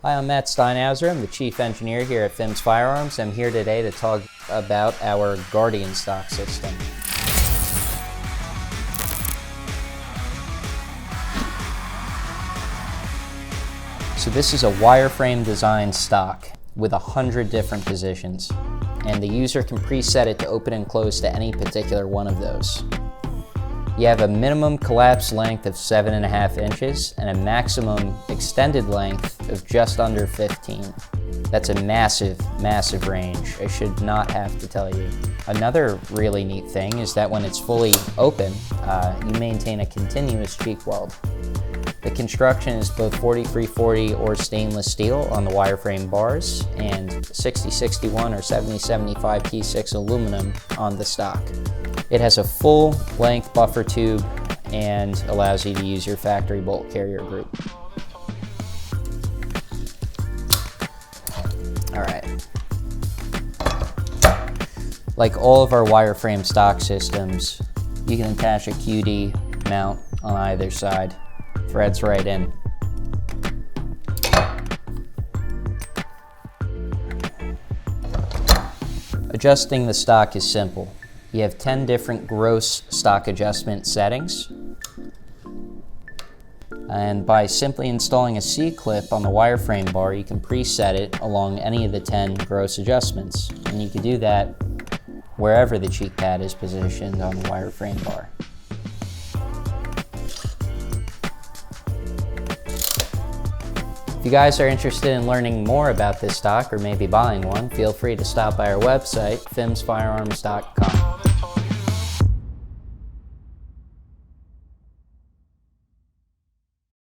Hi, I'm Matt Steinhauser. I'm the Chief Engineer here at FIMS Firearms. I'm here today to talk about our Guardian stock system. So this is a wireframe design stock with 100 different positions, and the user can preset it to open and close to any particular one of those. You have a minimum collapse length of 7.5 inches and a maximum extended length of just under 15. That's a massive, massive range. I should not have to tell you. Another really neat thing is that when it's fully open, you maintain a continuous cheek weld. The construction is both 4340 or stainless steel on the wireframe bars and 6061 or 7075 T6 aluminum on the stock. It has a full-length buffer tube and allows you to use your factory bolt carrier group. All right. Like all of our wireframe stock systems, you can attach a QD mount on either side. Threads right in. Adjusting the stock is simple. You have 10 different gross stock adjustment settings. And by simply installing a C-clip on the wireframe bar, you can preset it along any of the 10 gross adjustments. And you can do that wherever the cheek pad is positioned on the wireframe bar. If you guys are interested in learning more about this stock or maybe buying one, feel free to stop by our website, FIMSfirearms.com.